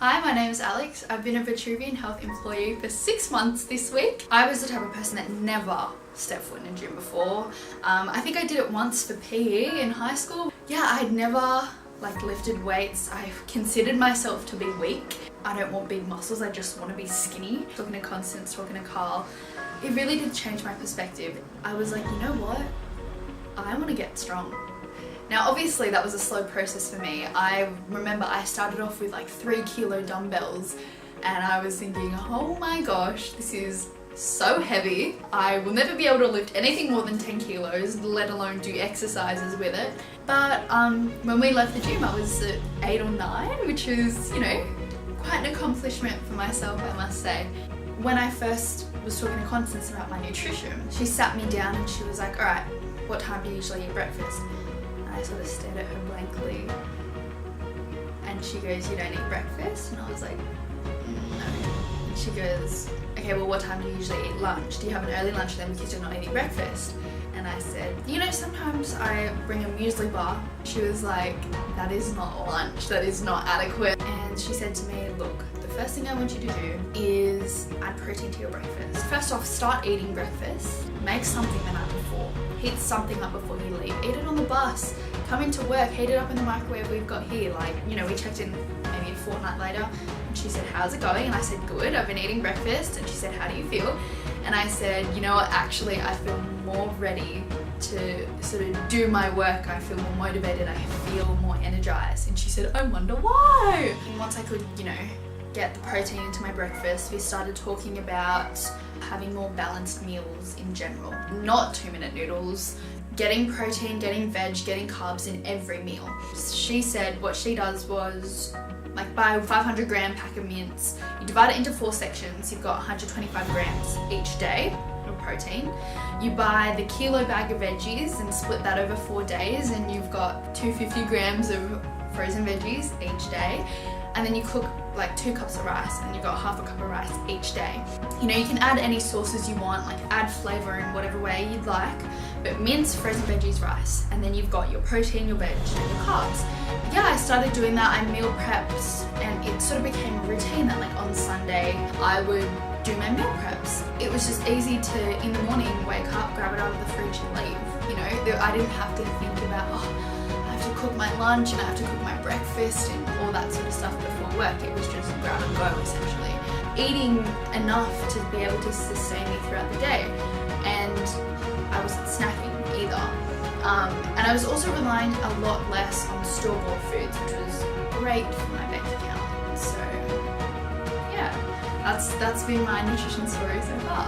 Hi, my name is Alex. I've been a Vitruvian Health employee for 6 months this week. I was the type of person that never stepped foot in a gym before. I think I did it once for PE in high school. Yeah, I'd never lifted weights. I considered myself to be weak. I don't want big muscles, I just want to be skinny. Talking to Constance, talking to Carl, it really did change my perspective. I was like, you know what? I want to get strong. Now obviously that was a slow process for me. I remember I started off with 3 kilo dumbbells and I was thinking, oh my gosh, this is so heavy. I will never be able to lift anything more than 10 kilos, let alone do exercises with it. But when we left the gym I was at 8 or 9, which is, quite an accomplishment for myself, I must say. When I first was talking to Constance about my nutrition, she sat me down and she was like, all right, what time do you usually eat breakfast? I sort of stared at her blankly and she goes, you don't eat breakfast? And I was like, no. And she goes, okay, well what time do you usually eat lunch? Do you have an early lunch then because you're not eating breakfast? And I said, sometimes I bring a muesli bar. She was like, that is not lunch, that is not adequate. And she said to me, look, the first thing I want you to do is add protein to your breakfast. First off, start eating breakfast. Make something the night before. Heat something up before you leave. Eat it on the bus. Come into work, heat it up in the microwave we've got here. We checked in maybe a fortnight later and she said, how's it going? And I said, good, I've been eating breakfast. And she said, how do you feel? And I said, you know what, actually I feel more ready to sort of do my work. I feel more motivated, I feel more energized. And she said, I wonder why? And once I could, get the protein into my breakfast, we started talking about having more balanced meals in general. Not 2-minute noodles, getting protein, getting veg, getting carbs in every meal. She said what she does was buy a 500 gram pack of mince, you divide it into 4 sections, you've got 125 grams each day of protein. You buy the kilo bag of veggies and split that over 4 days and you've got 250 grams of frozen veggies each day. And then you cook 2 cups of rice and you've got half a cup of rice each day. You can add any sauces you want, add flavour in whatever way you'd like, but mince, frozen veggies, rice, and then you've got your protein, your veg, and your carbs. Yeah, I started doing that. I meal prepped and it sort of became a routine that on Sunday I would do my meal preps. It was just easy to, in the morning, wake up, grab it out of the fridge and leave. I didn't have to think about, I have to cook my lunch and I have to cook my breakfast and all that sort of stuff before work. It was just grab and go essentially. Eating enough to be able to sustain me throughout the day, and I wasn't snacking either. And I was also relying a lot less on store-bought foods, which was great for my bank account. So yeah, that's been my nutrition story so far.